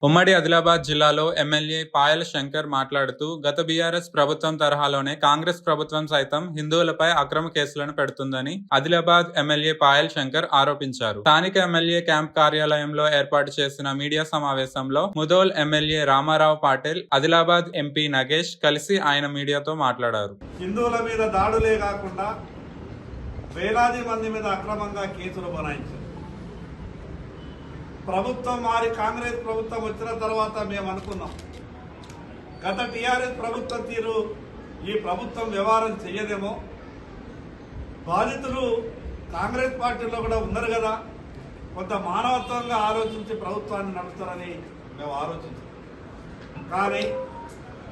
ఉమ్మడి ఆదిలాబాద్ జిల్లాలో ఎమ్మెల్యే పాయల్ శంకర్ మాట్లాడుతూ, గత బీఆర్ఎస్ ప్రభుత్వం తరహాలోనే కాంగ్రెస్ ప్రభుత్వం సైతం హిందువులపై అక్రమ కేసులను పెడుతుందని ఆదిలాబాద్ ఎమ్మెల్యే పాయల్ శంకర్ ఆరోపించారు. స్థానిక ఎమ్మెల్యే క్యాంప్ కార్యాలయంలో ఏర్పాటు చేసిన మీడియా సమావేశంలో ముధోల్ ఎమ్మెల్యే రామారావు పాటిల్, ఆదిలాబాద్ ఎంపీ నగేష్ కలిసి ఆయన మీడియాతో మాట్లాడారు. హిందువుల మీద దాడులే కాకుండా వేలాది మంది మీద అక్రమంగా కేసులు బనాయించారు. ప్రభుత్వం మారి కాంగ్రెస్ ప్రభుత్వం వచ్చిన తర్వాత మేము అనుకున్నాం, గత టీఆర్ఎస్ ప్రభుత్వం తీరు ఈ ప్రభుత్వం వ్యవహారం చెయ్యదేమో, బాధితులు కాంగ్రెస్ పార్టీలో కూడా ఉన్నారు కదా, కొంత మానవత్వంగా ఆలోచించి ప్రభుత్వాన్ని నడుస్తారని మేము ఆలోచించాం. కానీ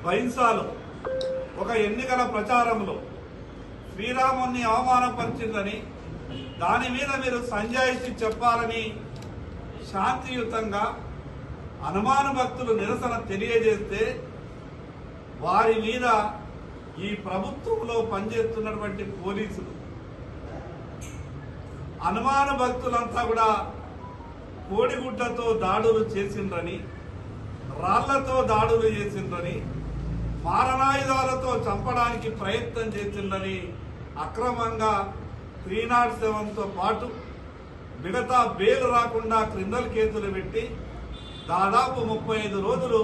బైన్సాలు ఒక ఎన్నికల ప్రచారంలో శ్రీరాముని అవమానపరిచిందని, దాని మీద మీరు సంజాయిషి చెప్పాలని శాంతియుతంగా హనుమాన్ భక్తులు నిరసన తెలియజేస్తే వారి మీద ఈ ప్రభుత్వంలో పనిచేస్తున్నటువంటి పోలీసులు హనుమాన్ భక్తులంతా కూడా కోడిగుడ్డతో దాడులు చేసిండ్రని, రాళ్లతో దాడులు చేసిండ్రని, మారణాయుధాలతో చంపడానికి ప్రయత్నం చేసిందని అక్రమంగా 307తో పాటు మిగతా బెయిల్ రాకుండా క్రిమినల్ కేసులు పెట్టి దాదాపు 35 రోజులు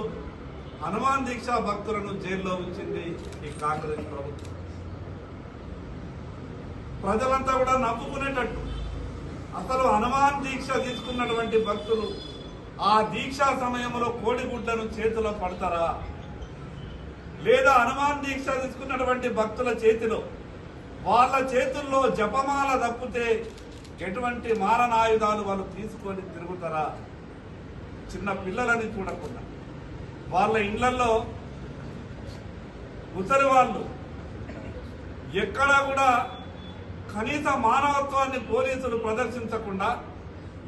హనుమాన్ దీక్ష భక్తులను జైల్లో ఉంచింది ఈ కాంగ్రెస్ ప్రభుత్వం. ప్రజలంతా కూడా నవ్వుకునేటట్టు, అసలు హనుమాన్ దీక్ష తీసుకున్నటువంటి భక్తులు ఆ దీక్షా సమయంలో కోడిగుడ్లను చేతిలో పడతారా, లేదా హనుమాన్ దీక్ష తీసుకున్నటువంటి భక్తుల చేతిలో వాళ్ళ చేతుల్లో జపమాల తప్పితే ఎటువంటి మారణాయుధాలు వాళ్ళు తీసుకొని తిరుగుతారా? చిన్న పిల్లలని చూడకుండా వాళ్ళ ఇళ్లలో ముసలి వాళ్ళు ఎక్కడా కూడా కనీస మానవత్వాన్ని పోలీసులు ప్రదర్శించకుండా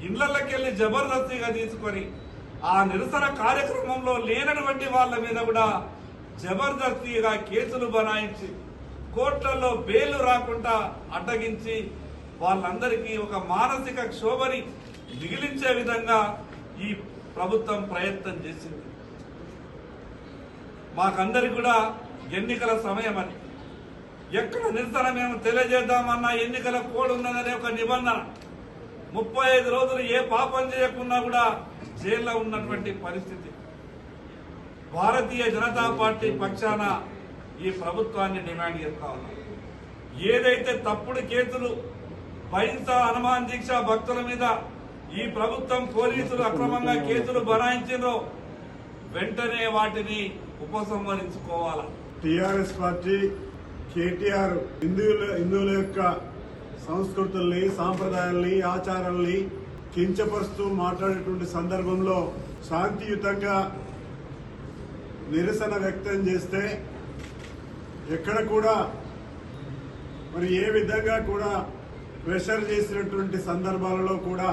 ఇళ్లకి వెళ్ళి జబర్దస్తిగా తీసుకొని ఆ నిరసన కార్యక్రమంలో లేనటువంటి వాళ్ళ మీద కూడా జబర్దస్తిగా కేసులు బనాయించి కోర్టులలో బెయిల్ రాకుండా అడ్డగించి వాళ్ళందరికీ ఒక మానసిక క్షోభని మిగిలించే విధంగా ఈ ప్రభుత్వం ప్రయత్నం చేసింది. మాకందరికి కూడా ఎన్నికల సమయం అని, ఎక్కడ నిరసన మేము తెలియజేద్దామన్నా ఎన్నికల కోడ్ ఉన్నదనే ఒక నిబంధన, 35 రోజులు ఏ పాపం చేయకుండా కూడా జైల్లో ఉన్నటువంటి పరిస్థితి. భారతీయ జనతా పార్టీ పక్షాన ఈ ప్రభుత్వాన్ని డిమాండ్ చేస్తా ఉన్నాం. ఏదైతే తప్పుడు కేసులు బైన్సా హనుమాన్ దీక్ష భక్తుల మీద ఈ ప్రభుత్వం పోలీసులు అక్రమంగా కేసులు బనాయించిందో వెంటనే వాటిని ఉపసంహరించుకోవాలా. టిఆర్ఎస్ పార్టీ కేటీఆర్ హిందువుల యొక్క సంస్కృతుల్ని, సాంప్రదాయాల్ని, ఆచారాల్ని కించపరుస్తూ మాట్లాడేటువంటి సందర్భంలో శాంతియుతంగా నిరసన వ్యక్తం చేస్తే ఎక్కడ కూడా మరి ఏ విధంగా కూడా ప్రెషర్ చేసినటువంటి సందర్భాలలో కూడా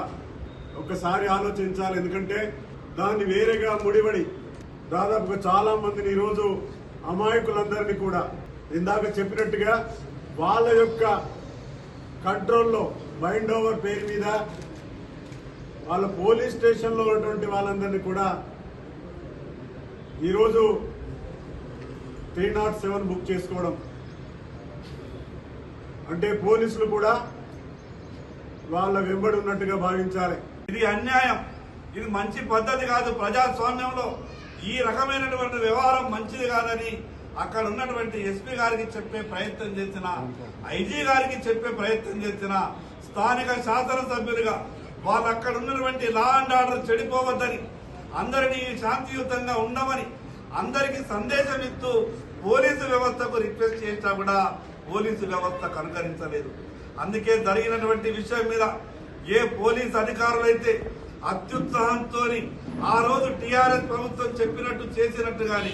ఒకసారి ఆలోచించాలి. ఎందుకంటే దాన్ని వేరేగా ముడిపడి దాదాపుగా చాలా మందిని ఈరోజు అమాయకులందరినీ కూడా ఇందాక చెప్పినట్టుగా వాళ్ళ యొక్క కంట్రోల్లో బైండ్ ఓవర్ పేరు మీద వాళ్ళ పోలీస్ స్టేషన్లో ఉన్నటువంటి వాళ్ళందరినీ కూడా ఈరోజు 307 బుక్ చేసుకోవడం అంటే పోలీసులు కూడా వాళ్ళ వెంబడి ఉన్నట్టుగా భావించాలి. ఇది అన్యాయం, ఇది మంచి పద్ధతి కాదు. ప్రజాస్వామ్యంలో ఈ రకమైనటువంటి వ్యవహారం మంచిది కాదని అక్కడ ఉన్నటువంటి ఎస్పీ గారికి చెప్పే ప్రయత్నం చేసిన, ఐజీ గారికి చెప్పే ప్రయత్నం చేసిన, స్థానిక శాసనసభ్యులుగా వాళ్ళు అక్కడ ఉన్నటువంటి లా అండ్ ఆర్డర్ చెడిపోవద్దని, అందరినీ శాంతియుతంగా ఉండమని అందరికీ సందేశం ఇస్తూ పోలీసు వ్యవస్థకు రిక్వెస్ట్ చేసినా కూడా పోలీసు వ్యవస్థ కనుకరించలేదు. అందుకే జరిగినటువంటి విషయం మీద ఏ పోలీసు అధికారులైతే అత్యుత్సాహంతో ఆ రోజు టీఆర్ఎస్ ప్రభుత్వం చెప్పినట్టు చేసినట్టు గాని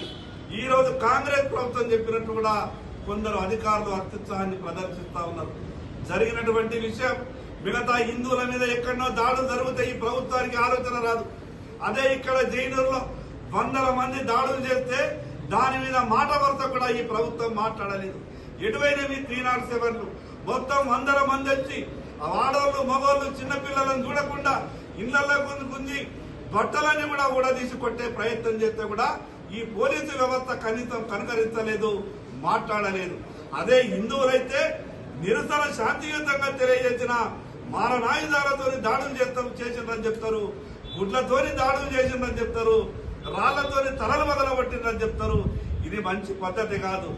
ఈ రోజు కాంగ్రెస్ ప్రభుత్వం చెప్పినట్టు కూడా కొందరు అధికారులు అత్యుత్సాహాన్ని ప్రదర్శిస్తా ఉన్నారు. జరిగినటువంటి విషయం మిగతా హిందువుల మీద ఎక్కడనో దాడులు జరిగితే ఈ ప్రభుత్వానికి ఆలోచన రాదు. అదే ఇక్కడ జైనూరులో 100 మంది దాడులు చేస్తే దాని మీద మాట వరుస కూడా ఈ ప్రభుత్వం మాట్లాడలేదు. ఎటువైనా మీ 307లు మొత్తం 100 మంది వచ్చి ఆడవాళ్ళు, మగవాళ్ళు, చిన్నపిల్లలను చూడకుండా ఇళ్లలో గుంజి బట్టలన్నీ కూడా తీసి కొట్టే ప్రయత్నం చేస్తే కూడా ఈ పోలీసు వ్యవస్థ కనీసం కనుకరించలేదు, మాట్లాడలేదు. అదే హిందువులైతే నిరసన శాంతియుతంగా తెలియజేసిన మారణాయుధాలతో దాడులు చేసిందని చెప్తారు, గుడ్లతోని దాడులు చేసిందని చెప్తారు, రాళ్లతోని తలలు మొదలుపట్టిందని చెప్తారు. ఇది మంచి పద్ధతి కాదు.